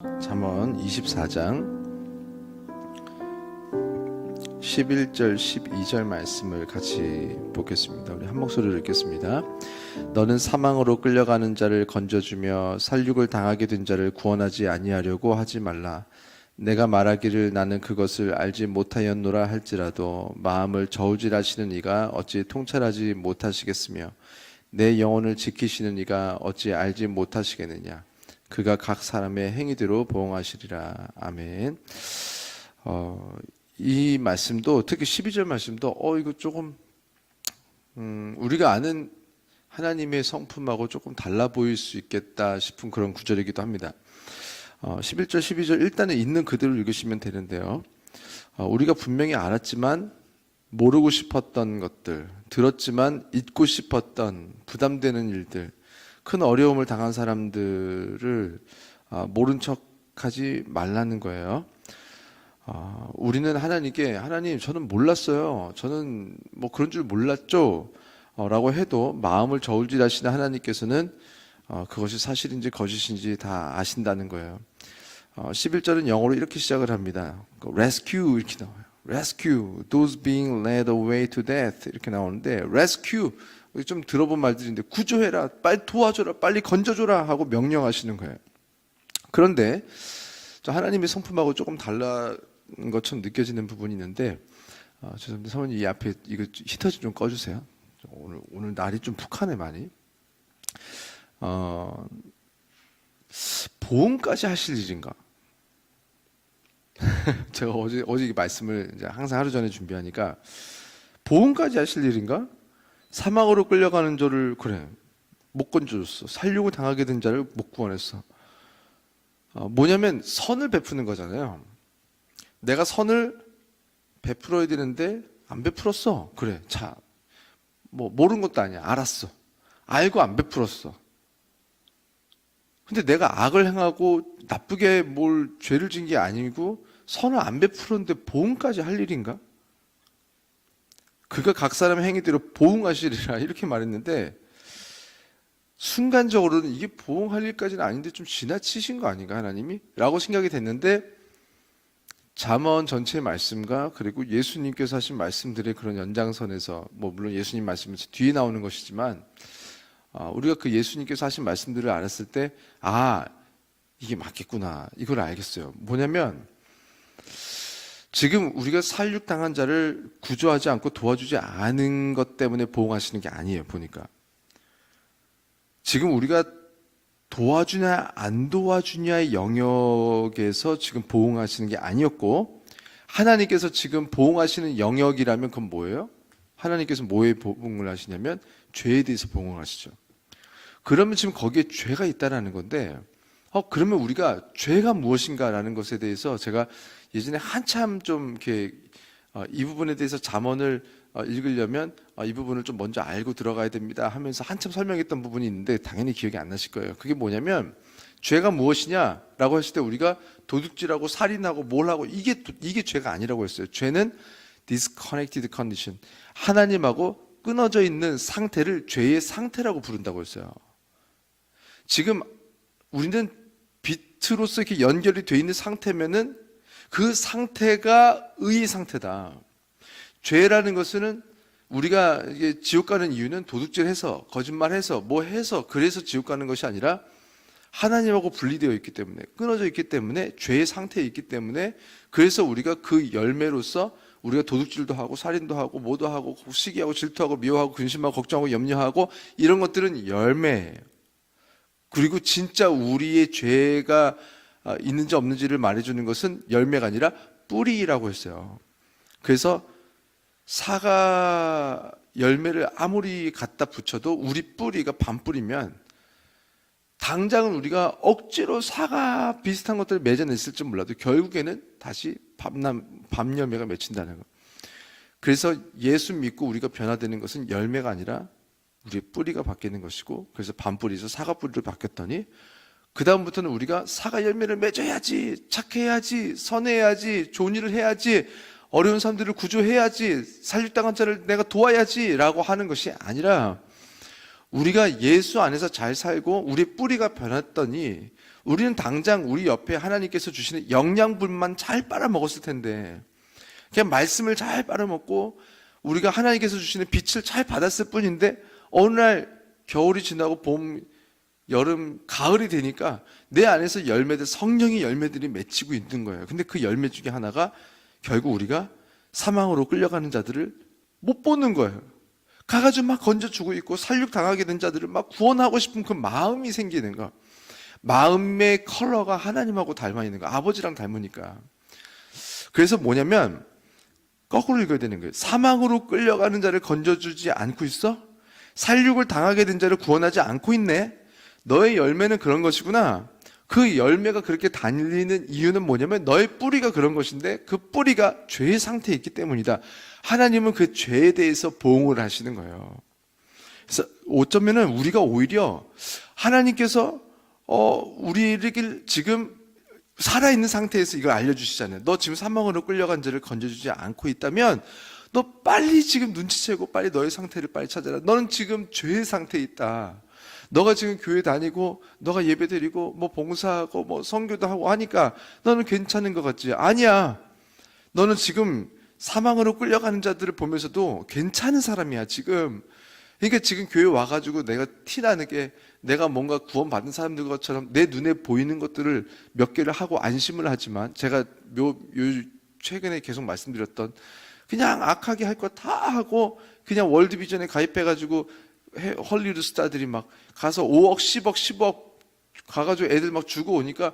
잠언 24장 11절 12절 말씀을 같이 보겠습니다. 우리 한 목소리로 읽겠습니다. 너는 사망으로 끌려가는 자를 건져주며 살육을 당하게 된 자를 구원하지 아니하려고 하지 말라. 내가 말하기를 나는 그것을 알지 못하였노라 할지라도 마음을 저울질하시는 이가 어찌 통찰하지 못하시겠으며 내 영혼을 지키시는 이가 어찌 알지 못하시겠느냐. 그가 각 사람의 행위대로 보응하시리라. 아멘. 이 말씀도 특히 12절 말씀도 이거 조금 우리가 아는 하나님의 성품하고 조금 달라 보일 수 있겠다 싶은 그런 구절이기도 합니다. 11절 12절 일단은 있는 그대로 읽으시면 되는데요. 우리가 분명히 알았지만 모르고 싶었던 것들, 들었지만 잊고 싶었던 부담되는 일들, 큰 어려움을 당한 사람들을 모른 척하지 말라는 거예요. 우리는 하나님께 하나님 저는 몰랐어요. 저는 뭐 그런 줄 몰랐죠. 라고 해도 마음을 저울질하시는 하나님께서는 그것이 사실인지 거짓인지 다 아신다는 거예요. 11절은 영어로 이렇게 시작을 합니다. Rescue 이렇게 나와요. Rescue those being led away to death 이렇게 나오는데 Rescue 좀 들어본 말들인데 구조해라, 빨리 도와줘라, 빨리 건져줘라 하고 명령하시는 거예요. 그런데 하나님의 성품하고 조금 다른 것처럼 느껴지는 부분이 있는데 죄송합니다. 사모님 이 앞에 이거 히터 좀 꺼주세요. 오늘 날이 좀 푹하네 많이. 보험까지 하실 일인가? 제가 어제 이 말씀을 이제 항상 하루 전에 준비하니까 보험까지 하실 일인가? 사망으로 끌려가는 자를 못 건져줬어. 살육을 당하게 된 자를 못 구원했어. 뭐냐면 선을 베푸는 거잖아요. 내가 선을 베풀어야 되는데 안 베풀었어. 자, 뭐 모르는 것도 아니야. 알았어. 알고 안 베풀었어. 근데 내가 악을 행하고 나쁘게 뭘 죄를 진 게 아니고 선을 안 베풀었는데 보응까지 할 일인가? 그가 각 사람의 행위대로 보응하시리라 이렇게 말했는데 순간적으로는 이게 보응할 일까지는 아닌데 좀 지나치신 거 아닌가 하나님이? 라고 생각이 됐는데 잠언 전체의 말씀과 그리고 예수님께서 하신 말씀들의 그런 연장선에서 물론 예수님 말씀은 뒤에 나오는 것이지만 우리가 그 예수님께서 하신 말씀들을 알았을 때 이게 맞겠구나 이걸 알겠어요. 뭐냐면 지금 우리가 살육당한 자를 구조하지 않고 도와주지 않은 것 때문에 보응하시는 게 아니에요. 보니까 지금 우리가 도와주냐 안 도와주냐의 영역에서 지금 보응하시는 게 아니었고 하나님께서 지금 보응하시는 영역이라면 그건 뭐예요? 하나님께서 뭐에 보응을 하시냐면 죄에 대해서 보응을 하시죠. 그러면 지금 거기에 죄가 있다라는 건데 그러면 우리가 죄가 무엇인가라는 것에 대해서 제가 예전에 한참 좀 이렇게 이 부분에 대해서 잠언을 읽으려면 이 부분을 좀 먼저 알고 들어가야 됩니다 하면서 한참 설명했던 부분이 있는데 당연히 기억이 안 나실 거예요. 그게 뭐냐면 죄가 무엇이냐라고 했을 때 우리가 도둑질하고 살인하고 뭘 하고 이게 죄가 아니라고 했어요. 죄는 disconnected condition, 하나님하고 끊어져 있는 상태를 죄의 상태라고 부른다고 했어요. 지금 우리는 빛으로서 이렇게 연결이 돼 있는 상태면은 그 상태가 의의 상태다. 죄라는 것은 우리가 지옥 가는 이유는 도둑질해서 거짓말해서 해서 그래서 지옥 가는 것이 아니라 하나님하고 분리되어 있기 때문에 끊어져 있기 때문에 죄의 상태에 있기 때문에 그래서 우리가 그 열매로서 우리가 도둑질도 하고 살인도 하고 모도 하고 시기하고 질투하고 미워하고 근심하고 걱정하고 염려하고 이런 것들은 열매예요. 그리고 진짜 우리의 죄가 있는지 없는지를 말해주는 것은 열매가 아니라 뿌리라고 했어요. 그래서 사과 열매를 아무리 갖다 붙여도 우리 뿌리가 반뿌리면 당장은 우리가 억지로 사과 비슷한 것들을 맺어냈을지 몰라도 결국에는 다시 밤열매가 맺힌다는 거. 그래서 예수 믿고 우리가 변화되는 것은 열매가 아니라 우리의 뿌리가 바뀌는 것이고 그래서 반뿌리에서 사과 뿌리로 바뀌었더니 그 다음부터는 우리가 사과 열매를 맺어야지, 착해야지, 선해야지, 좋은 일을 해야지, 어려운 사람들을 구조해야지, 살육당한 자를 내가 도와야지 라고 하는 것이 아니라 우리가 예수 안에서 잘 살고 우리 뿌리가 변했더니 우리는 당장 우리 옆에 하나님께서 주시는 영양분만 잘 빨아먹었을 텐데, 그냥 말씀을 잘 빨아먹고 우리가 하나님께서 주시는 빛을 잘 받았을 뿐인데, 어느 날 겨울이 지나고 봄, 여름, 가을이 되니까 내 안에서 열매들, 성령의 열매들이 맺히고 있는 거예요. 근데 그 열매 중에 하나가 결국 우리가 사망으로 끌려가는 자들을 못 보는 거예요. 가가지고 막 건져주고 있고 살육 당하게 된 자들을 막 구원하고 싶은 그 마음이 생기는 거. 마음의 컬러가 하나님하고 닮아 있는 거. 아버지랑 닮으니까. 그래서 뭐냐면 거꾸로 읽어야 되는 거예요. 사망으로 끌려가는 자를 건져주지 않고 있어? 살육을 당하게 된 자를 구원하지 않고 있네? 너의 열매는 그런 것이구나. 그 열매가 그렇게 달리는 이유는 뭐냐면 너의 뿌리가 그런 것인데 그 뿌리가 죄의 상태에 있기 때문이다. 하나님은 그 죄에 대해서 보응을 하시는 거예요. 그래서 어쩌면은 우리가 오히려 하나님께서 우리를 지금 살아있는 상태에서 이걸 알려주시잖아요. 너 지금 사망으로 끌려간 자를 건져주지 않고 있다면 너 빨리 지금 눈치채고 빨리 너의 상태를 빨리 찾아라. 너는 지금 죄의 상태에 있다. 너가 지금 교회 다니고 너가 예배 드리고 뭐 봉사하고 뭐 선교도 하고 하니까 너는 괜찮은 것 같지? 아니야. 너는 지금 사망으로 끌려가는 자들을 보면서도 괜찮은 사람이야 지금. 그러니까 지금 교회 와가지고 내가 티나는 게 내가 뭔가 구원받은 사람들 것처럼 내 눈에 보이는 것들을 몇 개를 하고 안심을 하지만, 제가 최근에 계속 말씀드렸던 그냥 악하게 할 거 다 하고 그냥 월드비전에 가입해가지고 헐리우드 스타들이 막 가서 5억, 10억, 10억 가가지고 애들 막 주고 오니까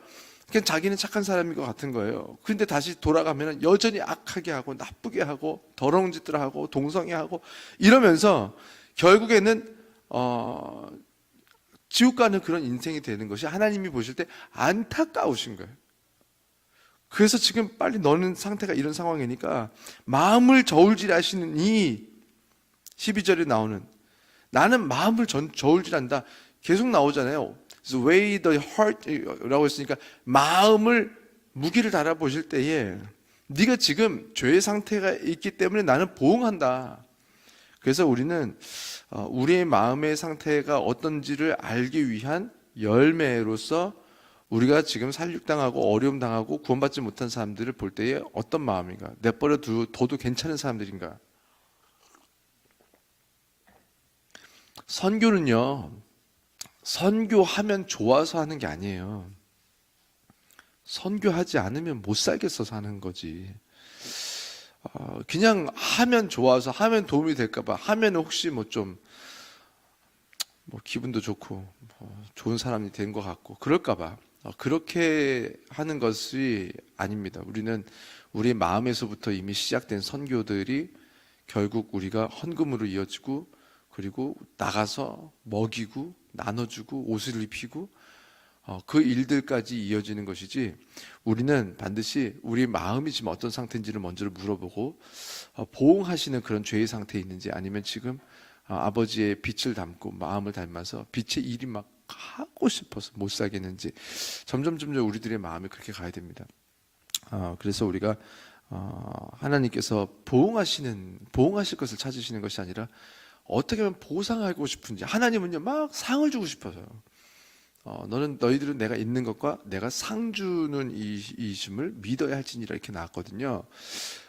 그냥 자기는 착한 사람인 것 같은 거예요. 근데 다시 돌아가면 여전히 악하게 하고 나쁘게 하고 더러운 짓들 하고 동성애하고 이러면서 결국에는 지옥 가는 그런 인생이 되는 것이 하나님이 보실 때 안타까우신 거예요. 그래서 지금 빨리 너는 상태가 이런 상황이니까 마음을 저울질하시는 이 12절에 나오는 나는 마음을 저울질한다 계속 나오잖아요. 그래서 weigh the heart라고 했으니까 마음을 무게를 달아보실 때에 네가 지금 죄의 상태가 있기 때문에 나는 보응한다. 그래서 우리는 우리의 마음의 상태가 어떤지를 알기 위한 열매로서 우리가 지금 살육당하고 어려움당하고 구원받지 못한 사람들을 볼 때에 어떤 마음인가? 내버려 둬도 괜찮은 사람들인가? 선교는요, 선교하면 좋아서 하는 게 아니에요. 선교하지 않으면 못 살겠어서 하는 거지. 그냥 하면 좋아서, 하면 도움이 될까봐, 하면 혹시 뭐 좀, 뭐 기분도 좋고, 좋은 사람이 된 것 같고, 그럴까봐. 그렇게 하는 것이 아닙니다. 우리는 우리 마음에서부터 이미 시작된 선교들이 결국 우리가 헌금으로 이어지고, 그리고 나가서 먹이고, 나눠주고, 옷을 입히고, 그 일들까지 이어지는 것이지, 우리는 반드시 우리 마음이 지금 어떤 상태인지를 먼저 물어보고 보응하시는 그런 죄의 상태에 있는지, 아니면 지금 아버지의 빛을 담고 마음을 닮아서 빛의 일이 막 하고 싶어서 못 살겠는지, 점점 우리들의 마음이 그렇게 가야 됩니다. 그래서 우리가 하나님께서 보응하실 것을 찾으시는 것이 아니라 어떻게 하면 보상하고 싶은지, 하나님은요 막 상을 주고 싶어서요. 너희들은 내가 있는 것과 내가 상 주는 이심을 믿어야 할지니라 이렇게 나왔거든요.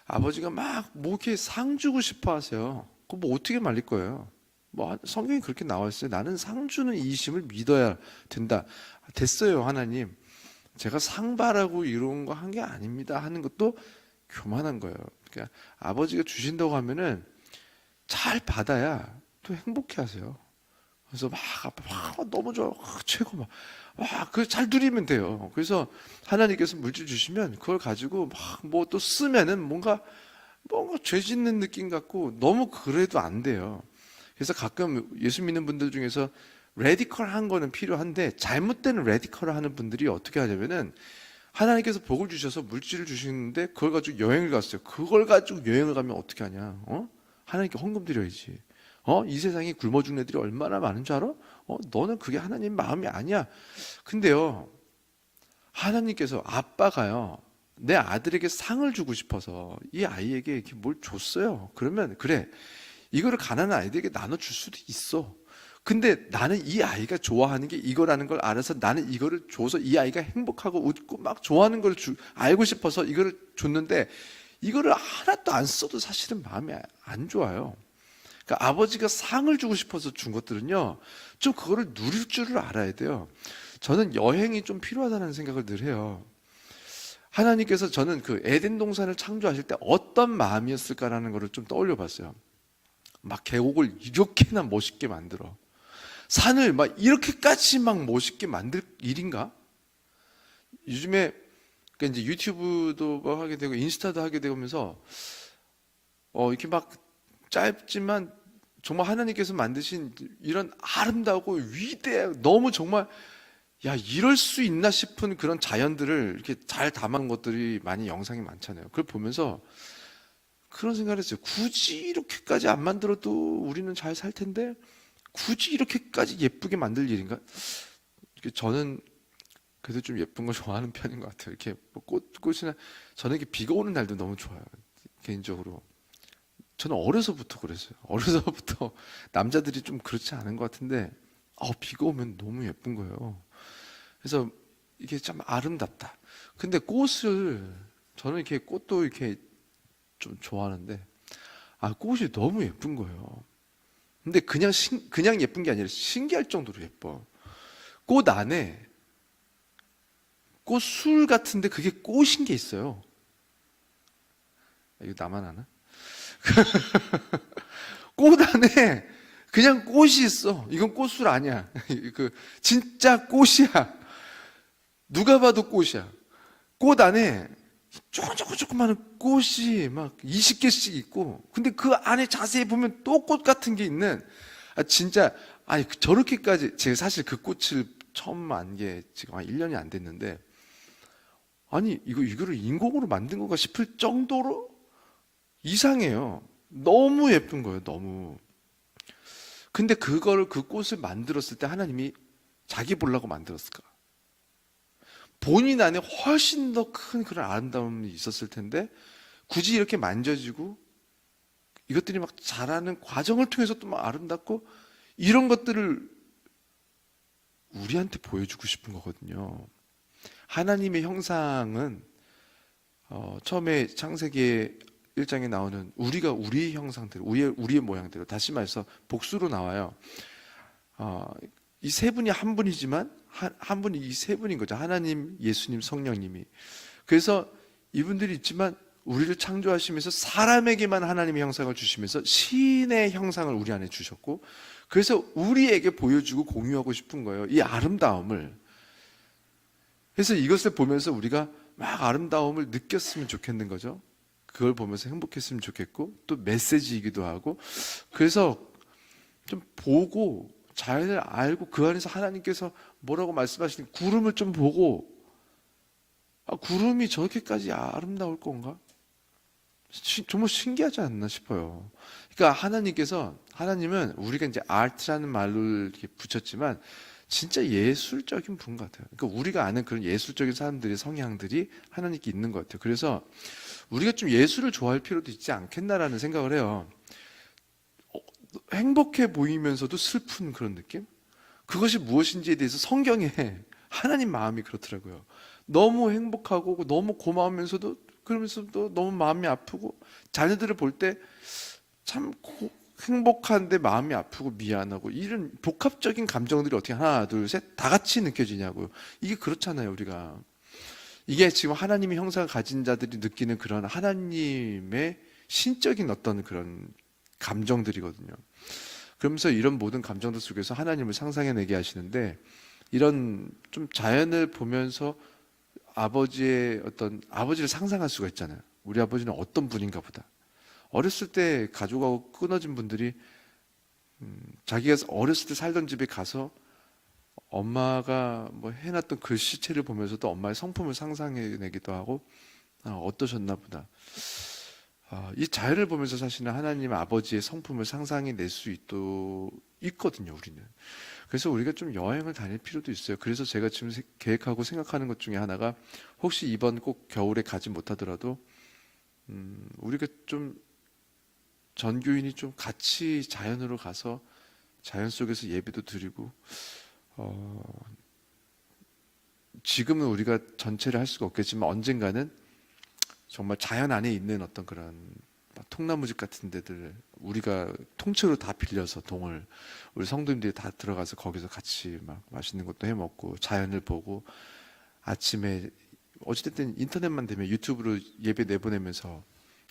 아버지가 막 뭐 이렇게 상 주고 싶어 하세요. 그거 뭐 어떻게 말릴 거예요? 뭐 성경이 그렇게 나와 있어요. 나는 상 주는 이심을 믿어야 된다. 됐어요, 하나님. 제가 상 바라고 이런 거 한 게 아닙니다 하는 것도 교만한 거예요. 그러니까 아버지가 주신다고 하면은 잘 받아야 또 행복해 하세요. 그래서 막 너무 좋아, 최고, 그걸 잘 누리면 돼요. 그래서 하나님께서 물질 주시면 그걸 가지고 막 뭐 또 쓰면은 뭔가 죄 짓는 느낌 같고 너무 그래도 안 돼요. 그래서 가끔 예수 믿는 분들 중에서 레디컬한 거는 필요한데 잘못된 레디컬을 하는 분들이 어떻게 하냐면은 하나님께서 복을 주셔서 물질을 주시는데 그걸 가지고 여행을 갔어요. 그걸 가지고 여행을 가면 어떻게 하냐? 하나님께 헌금 드려야지. 이 세상에 굶어 죽는 애들이 얼마나 많은 줄 알아? 너는 그게 하나님 마음이 아니야. 근데요, 하나님께서, 아빠가요, 내 아들에게 상을 주고 싶어서 이 아이에게 이렇게 뭘 줬어요. 그러면 그래, 이거를 가난한 아이들에게 나눠줄 수도 있어. 근데 나는 이 아이가 좋아하는 게 이거라는 걸 알아서 나는 이거를 줘서 이 아이가 행복하고 웃고 막 좋아하는 걸 알고 싶어서 이거를 줬는데 이거를 하나도 안 써도 사실은 마음이 안 좋아요. 그러니까 아버지가 상을 주고 싶어서 준 것들은요, 좀 그거를 누릴 줄을 알아야 돼요. 저는 여행이 좀 필요하다는 생각을 늘 해요. 하나님께서 저는 그 에덴 동산을 창조하실 때 어떤 마음이었을까라는 것을 좀 떠올려 봤어요. 막 계곡을 이렇게나 멋있게 만들어. 산을 막 이렇게까지 막 멋있게 만들 일인가? 요즘에 그러니까 이제 유튜브도 뭐 하게 되고 인스타도 하게 되면서 이렇게 막 짧지만 정말 하나님께서 만드신 이런 아름다우고 위대하고 너무 정말 야 이럴 수 있나 싶은 그런 자연들을 이렇게 잘 담은 것들이 많이 영상이 많잖아요. 그걸 보면서 그런 생각을 했어요. 굳이 이렇게까지 안 만들어도 우리는 잘 살 텐데 굳이 이렇게까지 예쁘게 만들 일인가? 저는 그래도 좀 예쁜 걸 좋아하는 편인 것 같아요. 이렇게 뭐 꽃이나 저는 이렇게 비가 오는 날도 너무 좋아요. 개인적으로. 저는 어려서부터 그랬어요. 어려서부터 남자들이 좀 그렇지 않은 것 같은데 비가 오면 너무 예쁜 거예요. 그래서 이게 참 아름답다. 근데 꽃을 저는 이렇게 꽃도 이렇게 좀 좋아하는데 꽃이 너무 예쁜 거예요. 근데 그냥 예쁜 게 아니라 신기할 정도로 예뻐. 꽃 안에 꽃술 같은데 그게 꽃인 게 있어요. 이거 나만 아나? 꽃 안에 그냥 꽃이 있어. 이건 꽃술 아니야. 그 진짜 꽃이야. 누가 봐도 꽃이야. 꽃 안에 조그마한 꽃이 막 20개씩 있고, 근데 그 안에 자세히 보면 또 꽃 같은 게 있는, 진짜, 저렇게까지, 제가 사실 그 꽃을 처음 안 게 지금 한 1년이 안 됐는데, 이거를 인공으로 만든 건가 싶을 정도로 이상해요. 너무 예쁜 거예요, 너무. 근데 그 꽃을 만들었을 때 하나님이 자기 보려고 만들었을까? 본인 안에 훨씬 더 큰 그런 아름다움이 있었을 텐데 굳이 이렇게 만져지고 이것들이 막 자라는 과정을 통해서 또 막 아름답고 이런 것들을 우리한테 보여주고 싶은 거거든요. 하나님의 형상은 처음에 창세기 1장에 나오는 우리가 우리의 형상대로 우리의 모양대로 다시 말해서 복수로 나와요. 이 세 분이 한 분이지만 한 분이 이 세 분인 거죠. 하나님, 예수님, 성령님이. 그래서 이분들이 있지만 우리를 창조하시면서 사람에게만 하나님의 형상을 주시면서 신의 형상을 우리 안에 주셨고, 그래서 우리에게 보여주고 공유하고 싶은 거예요. 이 아름다움을. 그래서 이것을 보면서 우리가 막 아름다움을 느꼈으면 좋겠는 거죠. 그걸 보면서 행복했으면 좋겠고, 또 메시지이기도 하고, 그래서 좀 보고 자연을 알고 그 안에서 하나님께서 뭐라고 말씀하시는 구름을 좀 보고 구름이 저렇게까지 아름다울 건가? 정말 신기하지 않나 싶어요. 그러니까 하나님은 우리가 이제 아트라는 말로 이렇게 붙였지만 진짜 예술적인 분 같아요. 그러니까 우리가 아는 그런 예술적인 사람들의 성향들이 하나님께 있는 것 같아요. 그래서 우리가 좀 예술을 좋아할 필요도 있지 않겠나라는 생각을 해요. 행복해 보이면서도 슬픈 그런 느낌? 그것이 무엇인지에 대해서 성경에 하나님 마음이 그렇더라고요. 너무 행복하고 너무 고마우면서도 그러면서도 너무 마음이 아프고 자녀들을 볼 때 참 행복한데 마음이 아프고 미안하고 이런 복합적인 감정들이 어떻게 하나 둘 셋 다 같이 느껴지냐고요. 이게 그렇잖아요. 우리가 이게 지금 하나님의 형상을 가진 자들이 느끼는 그런 하나님의 신적인 어떤 그런 감정들이거든요. 그러면서 이런 모든 감정들 속에서 하나님을 상상해내게 하시는데, 이런 좀 자연을 보면서 아버지를 상상할 수가 있잖아요. 우리 아버지는 어떤 분인가 보다. 어렸을 때 가족하고 끊어진 분들이 자기가 어렸을 때 살던 집에 가서 엄마가 뭐 해놨던 글씨체를 보면서도 엄마의 성품을 상상해내기도 하고 어떠셨나 보다. 이 자연을 보면서 사실은 하나님 아버지의 성품을 상상해낼 수 있거든요, 우리는. 그래서 우리가 좀 여행을 다닐 필요도 있어요. 그래서 제가 지금 계획하고 생각하는 것 중에 하나가, 혹시 이번 꼭 겨울에 가지 못하더라도 우리가 좀 전교인이 좀 같이 자연으로 가서 자연 속에서 예배도 드리고 지금은 우리가 전체를 할 수가 없겠지만 언젠가는 정말 자연 안에 있는 어떤 그런 통나무집 같은 데들 우리가 통째로 다 빌려서 동을 우리 성도님들이 다 들어가서 거기서 같이 막 맛있는 것도 해 먹고 자연을 보고 아침에 어찌됐든 인터넷만 되면 유튜브로 예배 내보내면서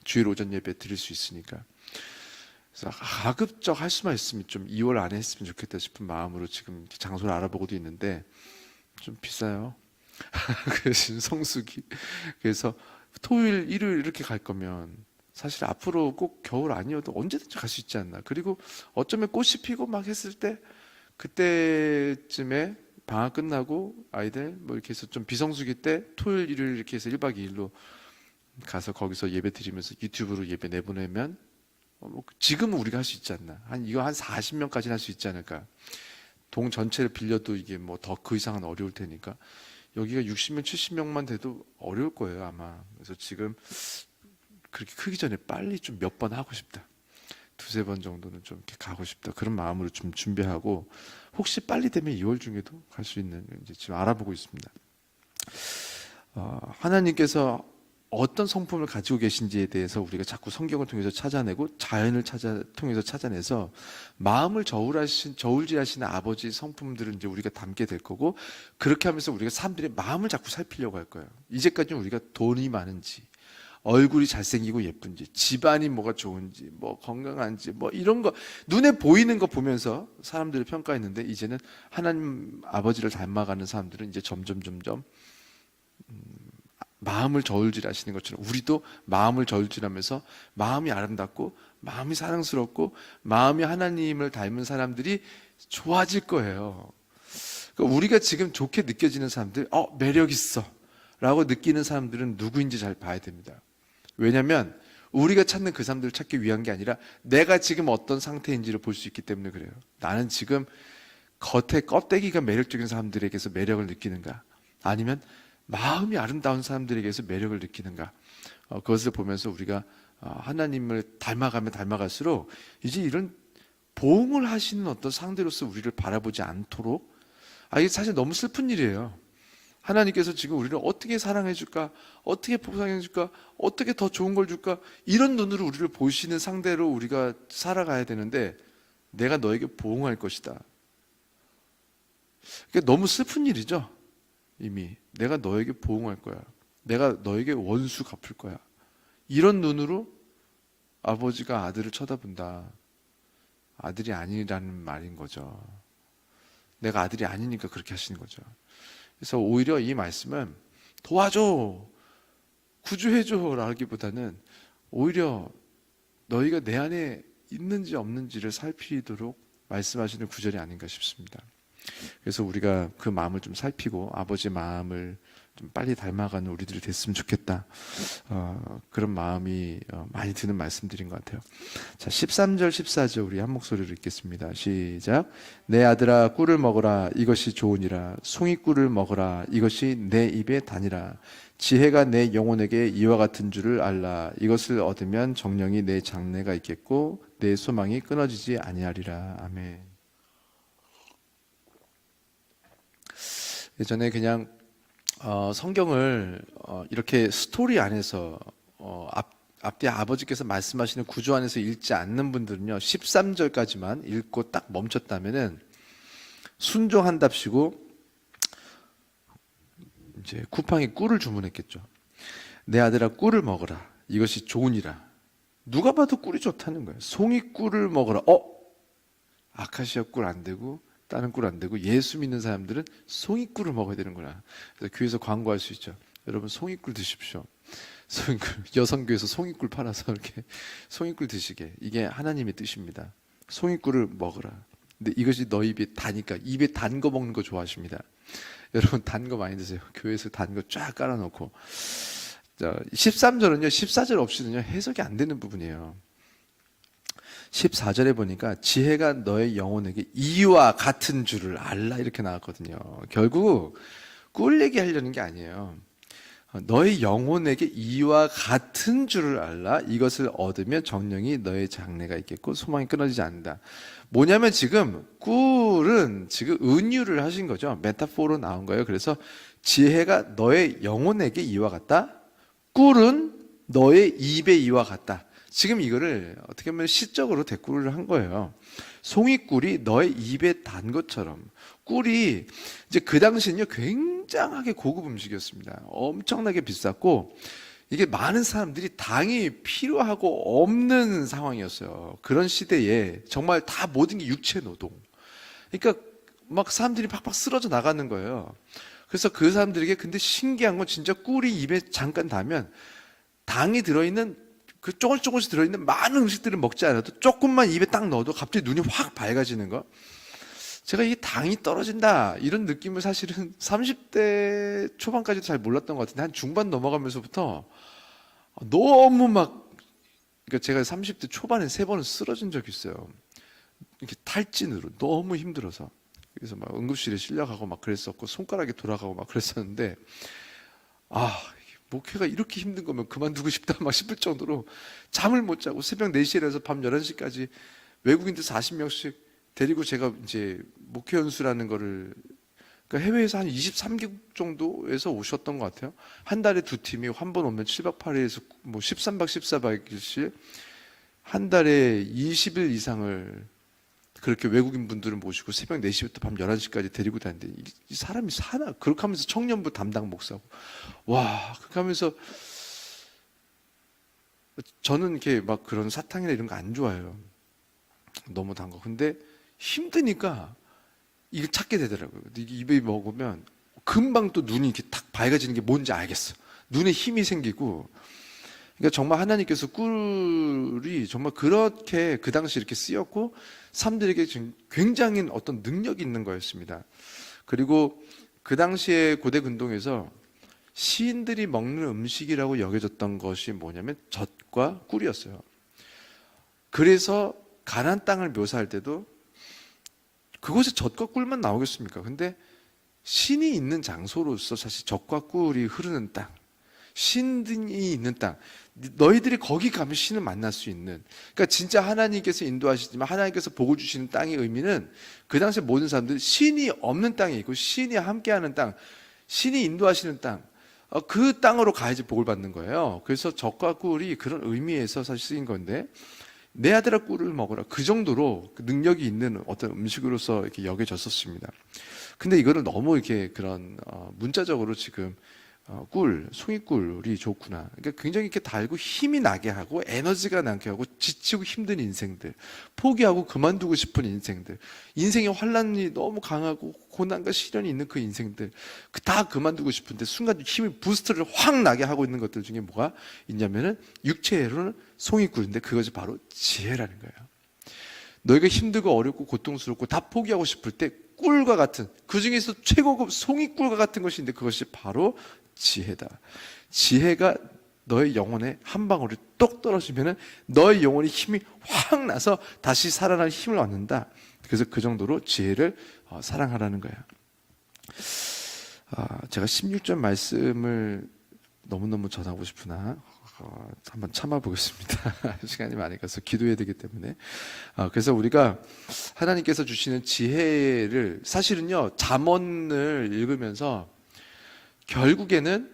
주일 오전 예배 드릴 수 있으니까 그래서 가급적 할 수만 있으면 좀 2월 안에 했으면 좋겠다 싶은 마음으로 지금 장소를 알아보고도 있는데 좀 비싸요. 그래서 성수기 그래서 토요일 일요일 이렇게 갈 거면 사실 앞으로 꼭 겨울 아니어도 언제든지 갈 수 있지 않나. 그리고 어쩌면 꽃이 피고 막 했을 때 그때쯤에 방학 끝나고 아이들 뭐 이렇게 해서 좀 비성수기 때 토요일 일요일 이렇게 해서 1박 2일로 가서 거기서 예배 드리면서 유튜브로 예배 내보내면 뭐 지금은 우리가 할 수 있지 않나. 이거 한 40명까지는 할 수 있지 않을까. 동 전체를 빌려도 이게 뭐 더 그 이상은 어려울 테니까 여기가 60명 70명만 돼도 어려울 거예요 아마. 그래서 지금 그렇게 크기 전에 빨리 좀 몇 번 하고 싶다. 두세 번 정도는 좀 이렇게 가고 싶다. 그런 마음으로 좀 준비하고 혹시 빨리 되면 2월 중에도 갈 수 있는 이제 지금 알아보고 있습니다. 하나님께서 어떤 성품을 가지고 계신지에 대해서 우리가 자꾸 성경을 통해서 찾아내고 자연을 통해서 찾아내서 마음을 저울질하시는 아버지 성품들을 이제 우리가 담게 될 거고 그렇게 하면서 우리가 사람들의 마음을 자꾸 살피려고 할 거예요. 이제까지는 우리가 돈이 많은지 얼굴이 잘생기고 예쁜지 집안이 뭐가 좋은지 뭐 건강한지 뭐 이런 거 눈에 보이는 거 보면서 사람들을 평가했는데 이제는 하나님 아버지를 닮아가는 사람들은 이제 점점 마음을 저울질하시는 것처럼 우리도 마음을 저울질하면서 마음이 아름답고 마음이 사랑스럽고 마음이 하나님을 닮은 사람들이 좋아질 거예요. 그러니까 우리가 지금 좋게 느껴지는 사람들, 매력 있어 라고 느끼는 사람들은 누구인지 잘 봐야 됩니다. 왜냐하면 우리가 찾는 그 사람들을 찾기 위한 게 아니라 내가 지금 어떤 상태인지를 볼 수 있기 때문에 그래요. 나는 지금 겉에 껍데기가 매력적인 사람들에게서 매력을 느끼는가 아니면 마음이 아름다운 사람들에게서 매력을 느끼는가 그것을 보면서 우리가 하나님을 닮아가면 닮아갈수록 이제 이런 보응을 하시는 어떤 상대로서 우리를 바라보지 않도록 이게 사실 너무 슬픈 일이에요. 하나님께서 지금 우리를 어떻게 사랑해 줄까 어떻게 보상해 줄까 어떻게 더 좋은 걸 줄까 이런 눈으로 우리를 보시는 상대로 우리가 살아가야 되는데 내가 너에게 보응할 것이다. 그게 너무 슬픈 일이죠. 이미 내가 너에게 보응할 거야. 내가 너에게 원수 갚을 거야. 이런 눈으로 아버지가 아들을 쳐다본다. 아들이 아니라는 말인 거죠. 내가 아들이 아니니까 그렇게 하시는 거죠. 그래서 오히려 이 말씀은 도와줘, 구주해줘 라기보다는 오히려 너희가 내 안에 있는지 없는지를 살피도록 말씀하시는 구절이 아닌가 싶습니다. 그래서 우리가 그 마음을 좀 살피고 아버지 마음을 좀 빨리 닮아가는 우리들이 됐으면 좋겠다. 그런 마음이 많이 드는 말씀들인 것 같아요. 자, 13절 14절 우리 한 목소리로 읽겠습니다. 시작. 내 아들아 꿀을 먹어라 이것이 좋으니라. 송이꿀을 먹어라 이것이 내 입에 다니라. 지혜가 내 영혼에게 이와 같은 줄을 알라. 이것을 얻으면 정령이 내 장래가 있겠고 내 소망이 끊어지지 아니하리라. 아멘. 예전에 그냥 성경을 이렇게 스토리 안에서 앞뒤 아버지께서 말씀하시는 구조 안에서 읽지 않는 분들은요 13절까지만 읽고 딱 멈췄다면은 순종한답시고 이제 쿠팡에 꿀을 주문했겠죠. 내 아들아 꿀을 먹어라 이것이 좋으니라. 누가 봐도 꿀이 좋다는 거예요. 송이꿀을 먹어라. 아카시아 꿀 안 되고 다른 꿀 안 되고 예수 믿는 사람들은 송이꿀을 먹어야 되는구나. 그래서 교회에서 광고할 수 있죠. 여러분 송이꿀 드십시오. 송이꿀 여성교회에서 송이꿀 팔아서 이렇게 송이꿀 드시게. 이게 하나님의 뜻입니다. 송이꿀을 먹으라. 근데 이것이 너 입에 다니까 입에 단 거 먹는 거 좋아하십니다. 여러분 단 거 많이 드세요. 교회에서 단 거 쫙 깔아놓고. 13절은요 14절 없이는요 해석이 안 되는 부분이에요. 14절에 보니까 지혜가 너의 영혼에게 이와 같은 줄을 알라 이렇게 나왔거든요. 결국 꿀 얘기하려는 게 아니에요. 너의 영혼에게 이와 같은 줄을 알라. 이것을 얻으면 정령이 너의 장래가 있겠고 소망이 끊어지지 않는다. 뭐냐면 지금 꿀은 지금 은유를 하신 거죠. 메타포로 나온 거예요. 그래서 지혜가 너의 영혼에게 이와 같다. 꿀은 너의 입에 이와 같다. 지금 이거를 어떻게 보면 시적으로 대꾸를 한 거예요. 송이꿀이 너의 입에 단 것처럼. 꿀이 이제 그 당시는요 굉장하게 고급 음식이었습니다. 엄청나게 비쌌고 이게 많은 사람들이 당이 필요하고 없는 상황이었어요. 그런 시대에 정말 다 모든 게 육체 노동. 그러니까 막 사람들이 팍팍 쓰러져 나가는 거예요. 그래서 그 사람들에게 근데 신기한 건 진짜 꿀이 입에 잠깐 닿으면 당이 들어있는 그 조금씩 들어있는 많은 음식들을 먹지 않아도 조금만 입에 딱 넣어도 갑자기 눈이 확 밝아지는 거. 제가 이게 당이 떨어진다 이런 느낌을 사실은 30대 초반까지도 잘 몰랐던 것 같은데 한 중반 넘어가면서부터 너무 막 그러니까 제가 30대 초반에 3번은 쓰러진 적이 있어요. 이렇게 탈진으로 너무 힘들어서 그래서 막 응급실에 실려가고 막 그랬었고 손가락이 돌아가고 막 그랬었는데 목회가 이렇게 힘든 거면 그만두고 싶다 막 싶을 정도로 잠을 못 자고 새벽 4시에 일어나서 밤 11시까지 외국인들 40명씩 데리고 제가 이제 목회 연수라는 거를 그러니까 해외에서 한 23개국 정도에서 오셨던 것 같아요. 한 달에 2팀이 한 번 오면 7박 8일에서 뭐 13박 14박일씩 한 달에 20일 이상을 그렇게 외국인 분들을 모시고 새벽 4시부터 밤 11시까지 데리고 다니는데 이 사람이 사나? 그렇게 하면서 청년부 담당 목사고 와 그렇게 하면서 저는 이렇게 막 그런 사탕이나 이런 거 안 좋아해요. 너무 단 거. 근데 힘드니까 이걸 찾게 되더라고요. 이게 입에 먹으면 금방 또 눈이 이렇게 탁 밝아지는 게 뭔지 알겠어. 눈에 힘이 생기고. 그러니까 정말 하나님께서 꿀이 정말 그렇게 그 당시 이렇게 쓰였고 사람들에게 굉장히 어떤 능력이 있는 거였습니다. 그리고 그 당시에 고대 근동에서 시인들이 먹는 음식이라고 여겨졌던 것이 뭐냐면 젖과 꿀이었어요. 그래서 가나안 땅을 묘사할 때도 그곳에 젖과 꿀만 나오겠습니까? 근데 신이 있는 장소로서 사실 젖과 꿀이 흐르는 땅, 신이 있는 땅, 너희들이 거기 가면 신을 만날 수 있는, 그러니까 진짜 하나님께서 인도하시지만 하나님께서 복을 주시는 땅의 의미는 그 당시 모든 사람들이 신이 없는 땅이 있고 신이 함께하는 땅, 신이 인도하시는 땅, 그 땅으로 가야지 복을 받는 거예요. 그래서 젖과 꿀이 그런 의미에서 사실 쓰인 건데 내 아들아 꿀을 먹어라. 그 정도로 능력이 있는 어떤 음식으로서 이렇게 여겨졌었습니다. 근데 이거를 너무 이렇게 그런 문자적으로 지금 꿀, 송이꿀이 좋구나. 그러니까 굉장히 이렇게 달고 힘이 나게 하고 에너지가 나게 하고 지치고 힘든 인생들, 포기하고 그만두고 싶은 인생들, 인생의 환란이 너무 강하고 고난과 시련이 있는 그 인생들, 다 그만두고 싶은데 순간 힘이 부스트를 확 나게 하고 있는 것들 중에 뭐가 있냐면은 육체로는 송이꿀인데 그것이 바로 지혜라는 거예요. 너희가 힘들고 어렵고 고통스럽고 다 포기하고 싶을 때 꿀과 같은 그 중에서 최고급 송이꿀과 같은 것이 있는데 그것이 바로 지혜다. 지혜가 너의 영혼에 한 방울이 똑 떨어지면은 너의 영혼이 힘이 확 나서 다시 살아날 힘을 얻는다. 그래서 그 정도로 지혜를 사랑하라는 거야. 제가 16절 말씀을 너무너무 전하고 싶으나 한번 참아보겠습니다. 시간이 많이 가서 기도해야 되기 때문에. 그래서 우리가 하나님께서 주시는 지혜를 사실은요 잠언을 읽으면서 결국에는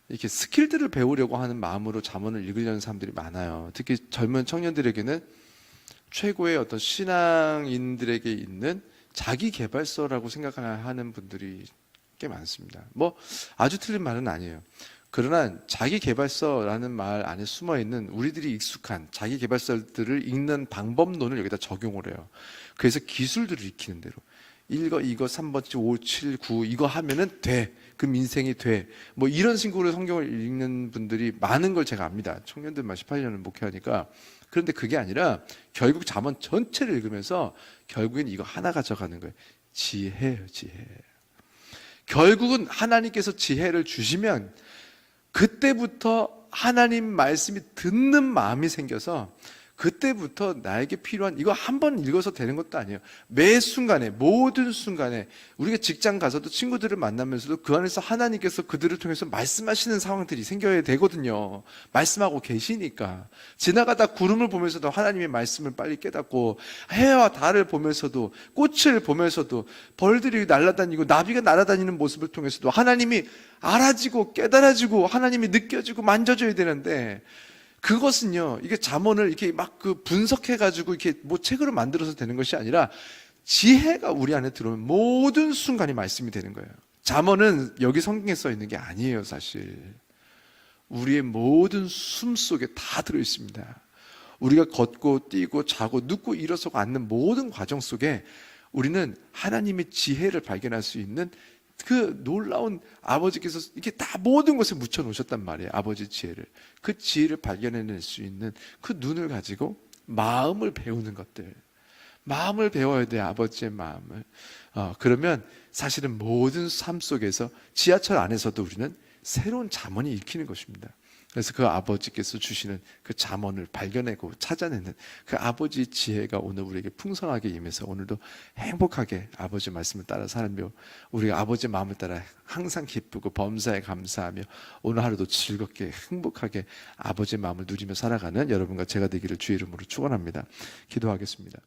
이렇게 스킬들을 배우려고 하는 마음으로 잠언을 읽으려는 사람들이 많아요. 특히 젊은 청년들에게는 최고의 어떤 신앙인들에게 있는 자기 개발서라고 생각하는 분들이 꽤 많습니다. 뭐 아주 틀린 말은 아니에요. 그러나 자기 개발서라는 말 안에 숨어 있는 우리들이 익숙한 자기 개발서들을 읽는 방법론을 여기다 적용을 해요. 그래서 기술들을 익히는 대로 이거 3번 5, 7, 9 이거 하면은 돼. 그럼 인생이 돼. 뭐 이런 식으로 성경을 읽는 분들이 많은 걸 제가 압니다. 청년들만 18년을 목회하니까. 그런데 그게 아니라 결국 잠언 전체를 읽으면서 결국엔 이거 하나 가져가는 거예요. 지혜예요, 지혜. 결국은 하나님께서 지혜를 주시면 그때부터 하나님 말씀이 듣는 마음이 생겨서 그때부터 나에게 필요한, 이거 한 번 읽어서 되는 것도 아니에요. 매 순간에, 모든 순간에, 우리가 직장 가서도 친구들을 만나면서도 그 안에서 하나님께서 그들을 통해서 말씀하시는 상황들이 생겨야 되거든요. 말씀하고 계시니까. 지나가다 구름을 보면서도 하나님의 말씀을 빨리 깨닫고, 해와 달을 보면서도, 꽃을 보면서도, 벌들이 날아다니고 나비가 날아다니는 모습을 통해서도 하나님이 알아지고 깨달아지고 하나님이 느껴지고 만져져야 되는데, 그것은요, 이게 잠언을 이렇게 막 그 분석해가지고 이렇게 뭐 책으로 만들어서 되는 것이 아니라 지혜가 우리 안에 들어오면 모든 순간이 말씀이 되는 거예요. 잠언은 여기 성경에 써 있는 게 아니에요, 사실. 우리의 모든 숨 속에 다 들어 있습니다. 우리가 걷고 뛰고 자고 눕고 일어서고 앉는 모든 과정 속에 우리는 하나님의 지혜를 발견할 수 있는 그 놀라운, 아버지께서 이렇게 다 모든 것에 묻혀 놓으셨단 말이에요. 아버지 지혜를. 그 지혜를 발견해낼 수 있는 그 눈을 가지고 마음을 배우는 것들, 마음을 배워야 돼. 아버지의 마음을. 그러면 사실은 모든 삶 속에서, 지하철 안에서도 우리는 새로운 잠언이 읽히는 것입니다. 그래서 그 아버지께서 주시는 그 잠언을 발견하고 찾아내는 그 아버지의 지혜가 오늘 우리에게 풍성하게 임해서 오늘도 행복하게 아버지 말씀을 따라 살며, 우리가 아버지의 마음을 따라 항상 기쁘고 범사에 감사하며 오늘 하루도 즐겁게 행복하게 아버지의 마음을 누리며 살아가는 여러분과 제가 되기를 주의 이름으로 축원합니다. 기도하겠습니다.